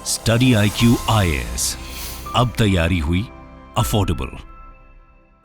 Study IQ IAS, अब तैयारी हुई अफोर्डेबल।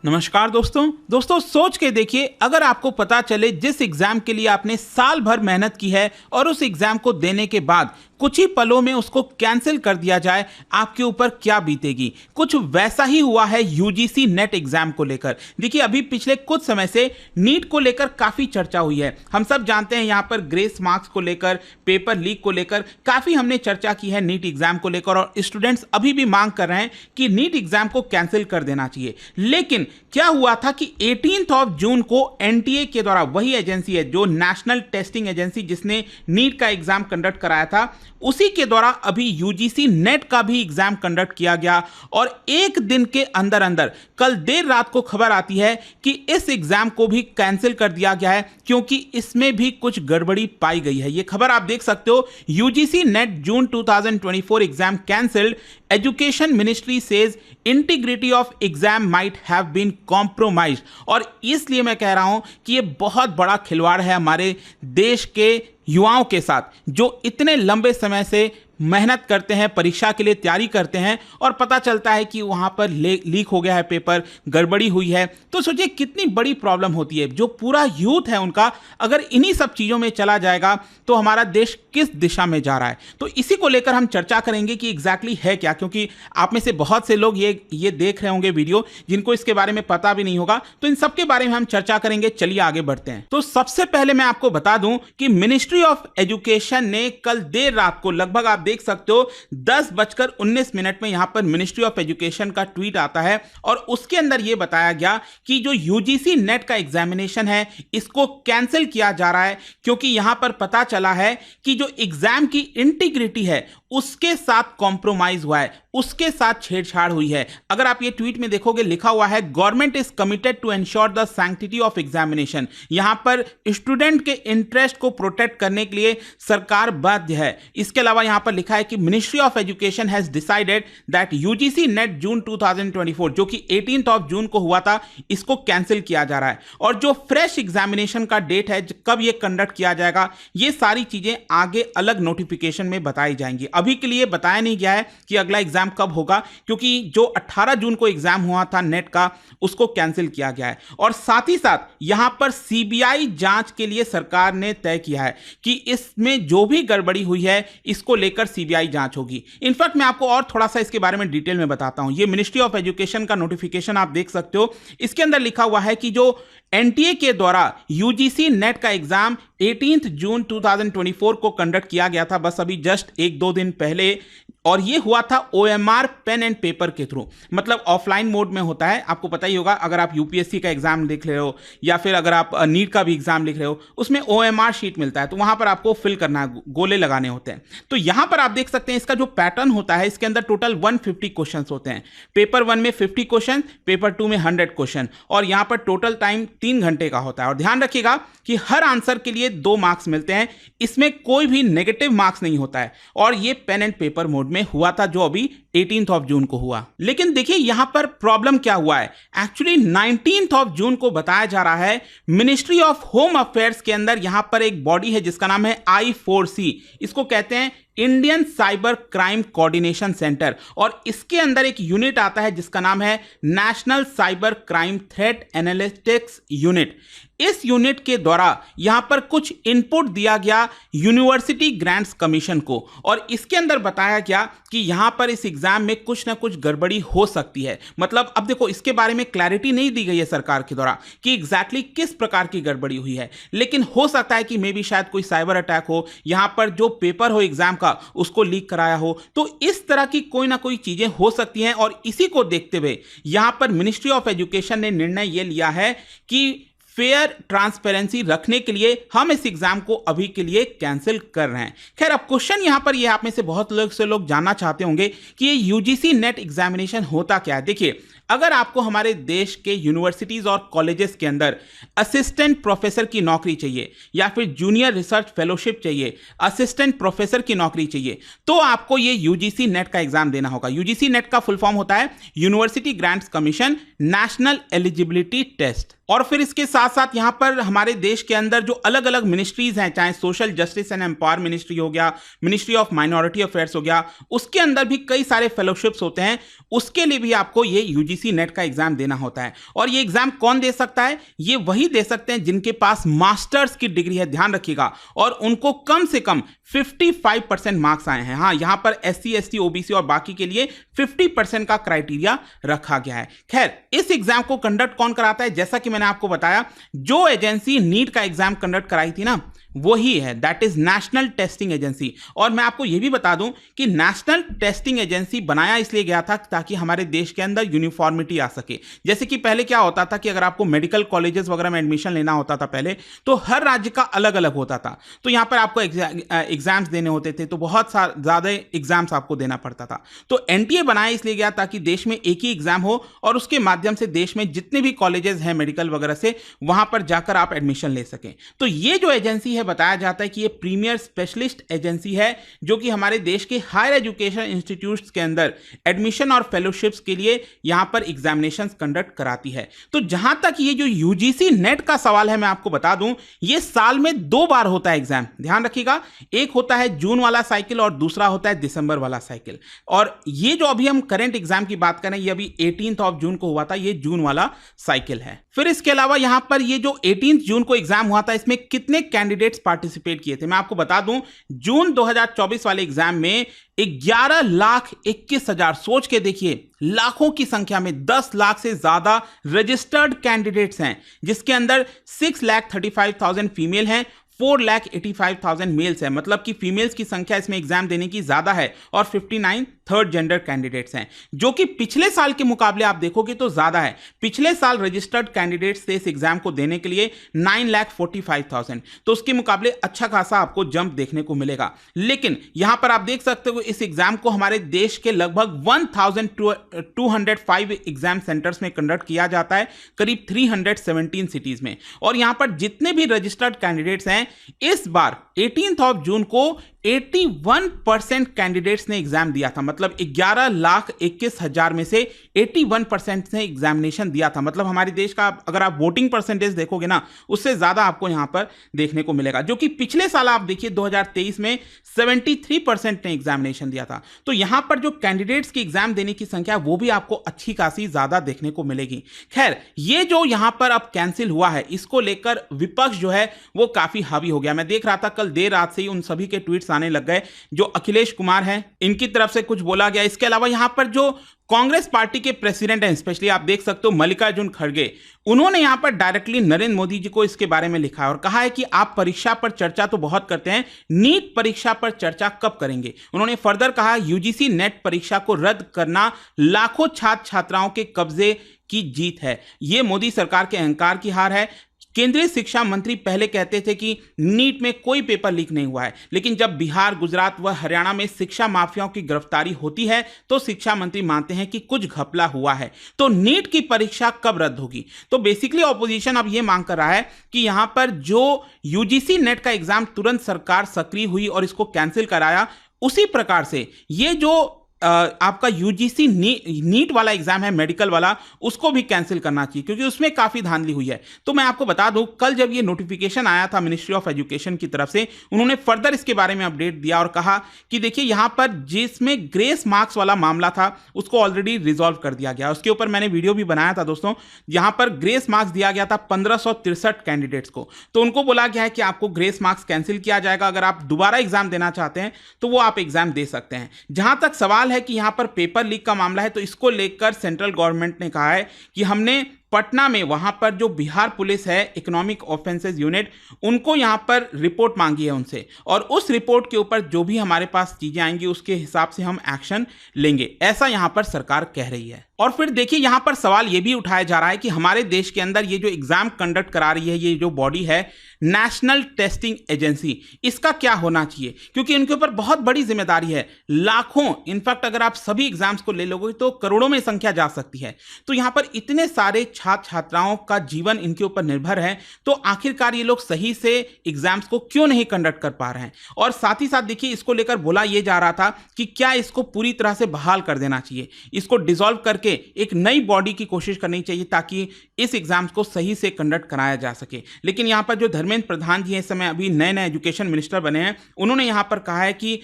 नमस्कार दोस्तों सोच के देखिए, अगर आपको पता चले जिस एग्जाम के लिए आपने साल भर मेहनत की है और उस एग्जाम को देने के बाद कुछ ही पलों में उसको कैंसिल कर दिया जाए, आपके ऊपर क्या बीतेगी। कुछ वैसा ही हुआ है यूजीसी नेट एग्जाम को लेकर। देखिए, अभी पिछले कुछ समय से नीट को लेकर काफी चर्चा हुई है। हम सब जानते हैं यहाँ पर ग्रेस मार्क्स को लेकर, पेपर लीक को लेकर काफी हमने चर्चा की है नीट एग्जाम को लेकर, और स्टूडेंट्स अभी भी मांग कर रहे हैं कि नीट एग्जाम को कैंसिल कर देना चाहिए। लेकिन क्या हुआ था कि 18 जून को एनटीए के द्वारा, वही एजेंसी है जो नेशनल टेस्टिंग एजेंसी जिसने नीट का एग्जाम कंडक्ट कराया था, उसी के द्वारा अभी यूजीसी नेट का भी एग्जाम कंडक्ट किया गया। और एक दिन के अंदर अंदर कल देर रात को खबर आती है कि इस एग्जाम को भी कैंसिल कर दिया गया है, क्योंकि इसमें भी कुछ गड़बड़ी पाई गई है। यह खबर आप देख सकते हो, UGC NET June 2024 exam cancelled, education ministry says integrity of exam might have been compromised. और इसलिए मैं कह रहा हूं कि यह बहुत बड़ा खिलवाड़ है हमारे देश के युवाओं के साथ, जो इतने लंबे समय से मेहनत करते हैं, परीक्षा के लिए तैयारी करते हैं, और पता चलता है कि वहां पर लीक हो गया है पेपर, गड़बड़ी हुई है। तो सोचिए कितनी बड़ी प्रॉब्लम होती है। जो पूरा यूथ है उनका अगर इन्हीं सब चीज़ों में चला जाएगा तो हमारा देश किस दिशा में जा रहा है। तो इसी को लेकर हम चर्चा करेंगे कि एग्जैक्टली है क्या, क्योंकि आप में से बहुत से लोग ये देख रहे होंगे वीडियो जिनको इसके बारे में पता भी नहीं होगा। तो इन सब के बारे में हम चर्चा करेंगे। चलिए आगे बढ़ते हैं। तो सबसे पहले मैं आपको बता दूं कि मिनिस्ट्री ऑफ एजुकेशन ने कल देर रात को, लगभग आप देख सकते हो 10:19 में यहां पर मिनिस्ट्री ऑफ एजुकेशन का ट्वीट आता है, और उसके अंदर यह बताया गया कि जो यूजीसी नेट का एग्जामिनेशन है इसको कैंसिल किया जा रहा है, क्योंकि यहां पर पता चला है कि जो एग्जाम की इंटीग्रिटी है उसके साथ कॉम्प्रोमाइज हुआ है, उसके साथ छेड़छाड़ हुई है। अगर आप ये ट्वीट में देखोगे, लिखा हुआ है government is committed to ensure the sanctity of examination. यहां पर स्टूडेंट के इंटरेस्ट को प्रोटेक्ट करने के लिए सरकार बाध्य है। इसके अलावा यहां पर लिखा है कि ministry of education has decided that UGC NET June 2024, जो कि 18 जून को हुआ था, इसको कैंसिल किया जा रहा है। और जो फ्रेश एग्जामिनेशन का डेट है, कब यह कंडक्ट किया जाएगा, ये सारी चीजें आगे अलग नोटिफिकेशन में बताई जाएंगी। अभी के लिए बताया नहीं गया है कि अगला एग्जाम कब होगा, क्योंकि जो 18 जून को एग्जाम हुआ था नेट का, उसको कैंसिल किया गया है। और साथ ही साथ यहां पर सीबीआई जांच के लिए सरकार ने तय किया है कि इसमें जो भी गड़बड़ी हुई है इसको लेकर सीबीआई जांच होगी। इनफैक्ट मैं आपको और थोड़ा सा इसके बारे में डिटेल में बताता हूं। ये मिनिस्ट्री ऑफ एजुकेशन का नोटिफिकेशन आप देख सकते हो। इसके अंदर लिखा हुआ है कि जो एनटीए के द्वारा यूजीसी नेट का एग्जाम 18 जून 2024 को कंडक्ट किया गया था, बस अभी जस्ट 1-2 दिन पहले, और ये हुआ था ओएमआर पेन एंड पेपर के थ्रू, मतलब ऑफलाइन मोड में होता है। आपको पता ही होगा, अगर आप यूपीएससी का एग्जाम लिख रहे हो या फिर अगर आप नीट का भी एग्जाम लिख रहे हो, उसमें ओएमआर शीट मिलता है, तो वहां पर आपको फिल करना है, गोले लगाने होते हैं। तो यहां पर आप देख सकते हैं इसका जो पैटर्न होता है, इसके अंदर टोटल 150 क्वेश्चन होते हैं। पेपर 1 में 50 क्वेश्चन, पेपर 2 में 100 क्वेश्चन, और यहां पर टोटल टाइम 3 घंटे का होता है। और ध्यान रखिएगा कि हर आंसर के लिए 2 मार्क्स मिलते हैं, इसमें कोई भी नेगेटिव मार्क्स नहीं होता है। और ये पेन एंड पेपर मोड में हुआ था, जो अभी 18 जून को हुआ। लेकिन देखिए यहां पर प्रॉब्लम क्या हुआ है। एक्चुअली 19 जून को बताया जा रहा है मिनिस्ट्री ऑफ होम अफेयर्स के अंदर यहां पर एक बॉडी है जिसका नाम है I4C, इसको कहते हैं Indian cyber crime coordination centre, और इसके अंदर एक यूनिट आता है जिसका नाम है national cyber crime threat analytics unit. इस यूनिट के द्वारा यहां पर कुछ इनपुट दिया गया यूनिवर्सिटी ग्रांट्स कमीशन को, और इसके अंदर बताया गया कि यहां पर इस एग्जाम में कुछ ना कुछ गड़बड़ी हो सकती है। मतलब अब देखो, इसके बारे में क्लैरिटी नहीं दी गई है सरकार के द्वारा कि एग्जैक्टली किस प्रकार की गड़बड़ी हुई है, लेकिन हो सकता है कि मे बी शायद कोई साइबर अटैक हो, यहां पर जो पेपर हो एग्जाम का उसको लीक कराया हो। तो इस तरह की कोई ना कोई चीजें हो सकती हैं, और इसी को देखते हुए यहां पर मिनिस्ट्री ऑफ एजुकेशन ने निर्णय यह लिया है कि फेयर ट्रांसपेरेंसी रखने के लिए हम इस एग्जाम को अभी के लिए कैंसिल कर रहे हैं। खैर, अब क्वेश्चन यहां पर ये आप में से बहुत लोग जानना चाहते होंगे कि ये यूजीसी नेट एग्जामिनेशन होता क्या है। देखिए, अगर आपको हमारे देश के यूनिवर्सिटीज और कॉलेजेस के अंदर असिस्टेंट प्रोफेसर की नौकरी चाहिए या फिर जूनियर रिसर्च फेलोशिप चाहिए, असिस्टेंट प्रोफेसर की नौकरी चाहिए, तो आपको ये यूजीसी नेट का एग्जाम देना होगा। यूजीसी नेट का फुल फॉर्म होता है University Grants Commission National Eligibility Test. और फिर इसके साथ साथ यहां पर हमारे देश के अंदर जो अलग अलग मिनिस्ट्रीज हैं, चाहे social justice and empower ministry हो गया, मिनिस्ट्री ऑफ माइनॉरिटी अफेयर्स हो गया, उसके अंदर भी कई सारे फेलोशिप्स होते हैं। उसके लिए भी आपको ये यूजीसी नेट का एग्जाम देना होता है। और ये एग्जाम कौन दे सकता है? ये वही दे सकते हैं जिनके पास मास्टर्स की डिग्री है, ध्यान रखिएगा, और उनको कम से कम 55% मार्क्स आए हैं। हाँ, यहां पर SC ST OBC और बाकी के लिए 50% का क्राइटेरिया रखा गया है। खैर, इस एग्जाम को कंडक्ट कौन कराता है? जैसा कि मैंने आपको बताया, जो एजेंसी नीट का एग्जाम कंडक्ट कराई थी ना, वही है, that is national testing agency. और मैं आपको यह भी बता दूं कि नेशनल टेस्टिंग एजेंसी बनाया इसलिए गया था ताकि हमारे देश के अंदर यूनिफॉर्मिटी आ सके। जैसे कि पहले क्या होता था कि अगर आपको मेडिकल कॉलेजेस वगैरह में एडमिशन लेना होता था पहले, तो हर राज्य का अलग अलग होता था, तो यहां पर आपको एग्जाम्स देने होते थे, तो बहुत ज्यादा एग्जाम्स आपको देना पड़ता था। तो एनटीए बनाया इसलिए गया ताकि देश में एक ही एग्जाम हो और उसके माध्यम से देश में जितने भी कॉलेजेस हैं मेडिकल वगैरह से, वहां पर जाकर आप एडमिशन ले सकें। तो ये जो एजेंसी है, बताया जाता है कि ये प्रीमियर स्पेशलिस्ट एजेंसी है जो कि हमारे देश के हायर एजुकेशन इंस्टीट्यूट्स के अंदर एडमिशन और फेलोशिप्स के लिए यहां पर एग्जामिनेशंस कंडक्ट कराती है। तो जहां तक ये जो यूजीसी नेट का सवाल है, मैं आपको बता दूं, ये साल में 2 बार होता है एग्जाम, ध्यान रखिएगा। एक होता है जून वाला साइकिल और दूसरा होता है दिसंबर वाला साइकिल। और ये जो अभी हम करंट एग्जाम की बात करें, ये अभी 18 जून को हुआ था, ये जून वाला साइकिल है। फिर इसके अलावा यहां पर ये जो 18 जून को एग्जाम हुआ था, इसमें कितने कैंडिडेट्स पार्टिसिपेट किए थे? मैं आपको बता दूं, जून 2024 वाले एग्जाम में 11,21,000, सोच के देखिए, लाखों की संख्या में 10 लाख से ज्यादा रजिस्टर्ड कैंडिडेट्स हैं, जिसके अंदर 6,35,000 फीमेल हैं, 4,85,000 मेल्स है। मतलब कि फीमेल्स की संख्या इसमें एग्जाम देने की ज्यादा है और 59 थर्ड जेंडर कैंडिडेट्स हैं, जो कि पिछले साल के मुकाबले आप देखोगे तो ज्यादा है। पिछले साल रजिस्टर्ड कैंडिडेट्स थे इस एग्जाम को देने के लिए 9,45,000, तो उसके मुकाबले अच्छा खासा आपको जंप देखने को मिलेगा। लेकिन यहां पर आप देख सकते हो, इस एग्जाम को हमारे देश के लगभग 1,205 एग्जाम सेंटर्स में कंडक्ट किया जाता है, करीब 317 सिटीज में। और यहां पर जितने भी रजिस्टर्ड कैंडिडेट्स हैं, इस बार 18 जून को 81% कैंडिडेट्स ने एग्जाम दिया था। मतलब 11,21,000 में से 81% ने एग्जामिनेशन दिया था। मतलब हमारे देश का अगर आप वोटिंग परसेंटेज देखोगे ना, उससे ज्यादा आपको यहां पर देखने को मिलेगा, जो कि पिछले साल आप देखिए 2023 में 73% ने एग्जामिनेशन दिया था। तो यहां पर जो कैंडिडेट्स की एग्जाम देने की संख्या, वो भी आपको अच्छी खासी ज्यादा देखने को मिलेगी। खैर, ये जो यहां पर अब कैंसिल हुआ है, इसको लेकर विपक्ष जो है वो काफी हावी हो गया। मैं देख रहा था कल देर रात से ही उन सभी के ट्वीट्स आने लग गए। जो अखिलेश कुमार हैं, इनकी तरफ से कुछ बोला गया। इसके अलावा यहां पर जो कांग्रेस पार्टी के प्रेसिडेंट हैं, स्पेशली आप देख सकते हो मल्लिकार्जुन खड़गे, उन्होंने यहां पर डायरेक्टली नरेंद्र मोदी जी को इसके बारे में लिखा है और कहा है कि आप परीक्षा पर चर्चा तो बहुत करते हैं, नीट परीक्षा पर चर्चा कब करेंगे? उन्होंने फर्दर कहा, यूजीसी नेट परीक्षा को रद्द करना लाखों छात्र छात्राओं के कब्जे की जीत है। यह मोदी सरकार के अहंकार की हार है। केंद्रीय शिक्षा मंत्री पहले कहते थे कि नीट में कोई पेपर लीक नहीं हुआ है, लेकिन जब बिहार, गुजरात व हरियाणा में शिक्षा माफियाओं की गिरफ्तारी होती है तो शिक्षा मंत्री मानते हैं कि कुछ घपला हुआ है। तो नीट की परीक्षा कब रद्द होगी? तो बेसिकली ऑपोजिशन अब यह मांग कर रहा है कि यहां पर जो यूजीसी नेट का एग्जाम तुरंत सरकार सक्रिय हुई और इसको कैंसिल कराया, उसी प्रकार से ये जो आपका यूजीसी नीट वाला एग्जाम है, मेडिकल वाला, उसको भी कैंसिल करना चाहिए, क्योंकि उसमें काफी धांधली हुई है। तो मैं आपको बता दूं, कल जब ये नोटिफिकेशन आया था मिनिस्ट्री ऑफ एजुकेशन की तरफ से, उन्होंने फर्दर इसके बारे में अपडेट दिया और कहा कि देखिए, यहां पर जिसमें ग्रेस मार्क्स वाला मामला था, उसको ऑलरेडी रिजॉल्व कर दिया गया। उसके ऊपर मैंने वीडियो भी बनाया था दोस्तों। यहां पर ग्रेस मार्क्स दिया गया था 1563 कैंडिडेट्स को, तो उनको बोला गया है कि आपको ग्रेस मार्क्स कैंसिल किया जाएगा। अगर आप दोबारा एग्जाम देना चाहते हैं तो वो आप एग्जाम दे सकते हैं। जहां तक सवाल है कि यहां पर पेपर लीक का मामला है, तो इसको लेकर सेंट्रल गवर्नमेंट ने कहा है कि हमने पटना में वहां पर जो बिहार पुलिस है इकोनॉमिक ऑफेंसेस यूनिट, उनको यहां पर रिपोर्ट मांगी है उनसे, और उस रिपोर्ट के ऊपर जो भी हमारे पास चीजें आएंगी उसके हिसाब से हम एक्शन लेंगे, ऐसा यहां पर सरकार कह रही है। और फिर देखिए यहां पर सवाल यह भी उठाया जा रहा है कि हमारे देश के अंदर ये जो एग्जाम कंडक्ट करा रही है ये जो बॉडी है नेशनल टेस्टिंग एजेंसी, इसका क्या होना चाहिए, क्योंकि इनके ऊपर बहुत बड़ी जिम्मेदारी है। लाखों, इनफैक्ट अगर आप सभी एग्जाम्स को ले लोगे तो करोड़ों में संख्या जा सकती है। तो यहां पर इतने सारे छात्र छात्राओं का जीवन इनके ऊपर निर्भर है, तो आखिरकार ये लोग सही से एग्जाम्स को क्यों नहीं कंडक्ट कर पा रहे हैं। और साथ ही साथ देखिए इसको लेकर बोला यह जा रहा था कि क्या इसको पूरी तरह से बहाल कर देना चाहिए, इसको डिसॉल्व करके एक नई बॉडी की कोशिश करनी चाहिए ताकि इस एग्जाम्स को सही से कंडक्ट कराया जा सके। लेकिन यहां पर जो धर्मेंद्र प्रधान जी हैं, इस समय अभी नए नए एजुकेशन मिनिस्टर बने हैं, उन्होंने यहां पर कहा है कि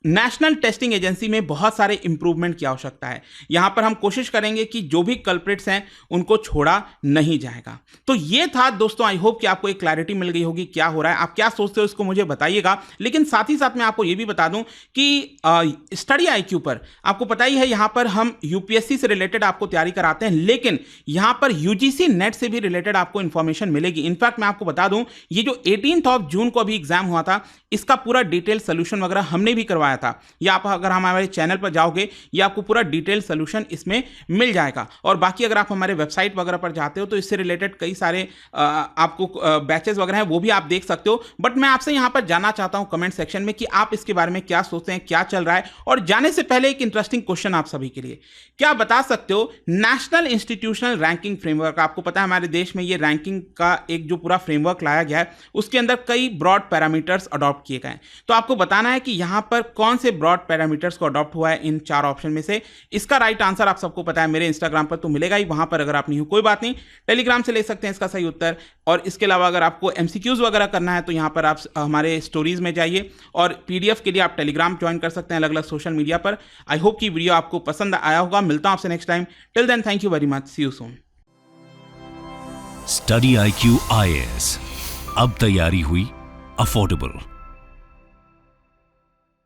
नेशनल टेस्टिंग एजेंसी में बहुत सारे इंप्रूवमेंट की आवश्यकता है। यहां पर हम कोशिश करेंगे कि जो भी कल्प्रिट्स हैं उनको छोड़ा नहीं जाएगा। तो ये था दोस्तों, आई होप कि आपको एक क्लैरिटी मिल गई होगी क्या हो रहा है। आप क्या सोचते हो इसको मुझे बताइएगा। लेकिन साथ ही साथ मैं आपको ये भी बता दूं कि स्टडी आईक्यू पर आपको पता ही है, यहां पर हम यूपीएससी से रिलेटेड आपको तैयारी कराते हैं, लेकिन यहां पर यूजीसी नेट से भी रिलेटेड आपको इंफॉर्मेशन मिलेगी। इनफैक्ट मैं आपको बता दूं, ये जो 18 जून को अभी एग्जाम हुआ था, इसका पूरा डिटेल सोल्यूशन वगैरह हमने भी करवाया था। या आप अगर हमारे चैनल पर जाओगे ये आपको पूरा डिटेल सोल्यूशन इसमें मिल जाएगा। और बाकी अगर आप हमारे वेबसाइट वगैरह पर जाते हो तो इससे रिलेटेड कई सारे आपको बैचेस वगैरह हैं, वो भी आप देख सकते हो। बट मैं आपसे यहां पर जानना चाहता हूं कमेंट सेक्शन में कि आप इसके बारे में क्या सोचते हैं, क्या चल रहा है। और जाने से पहले एक इंटरेस्टिंग क्वेश्चन आप सभी के लिए, क्या बता सकते हो नेशनल इंस्टीट्यूशनल रैंकिंग फ्रेमवर्क, आपको पता है हमारे देश में ये रैंकिंग का एक जो पूरा फ्रेमवर्क लाया गया है, उसके अंदर कई ब्रॉड पैरामीटर्स अडॉप्ट किए गए। तो आपको बताना है कि यहां पर कौन से ब्रॉड पैरामीटर्स को अडॉप्ट हुआ है इन 4 ऑप्शन में से। इसका राइट आंसर आप सबको पता है, मेरे इंस्टाग्राम पर तो मिलेगा ही, वहां पर अगर आप नहीं हो कोई बात नहीं, टेलीग्राम से ले सकते हैं इसका सही उत्तर। और इसके अलावा अगर आपको एमसीक्यूज वगैरह करना है तो यहां पर आप हमारे स्टोरीज में जाइए, और पीडीएफ के लिए आप टेलीग्राम ज्वाइन कर सकते हैं अलग अलग सोशल मीडिया पर। आई होप कि वीडियो आपको पसंद आया होगा। मिलता हूं आपसे next time. Till then thank you very much, see you soon. Study IQ IAS, अब तैयारी हुई अफोर्डेबल।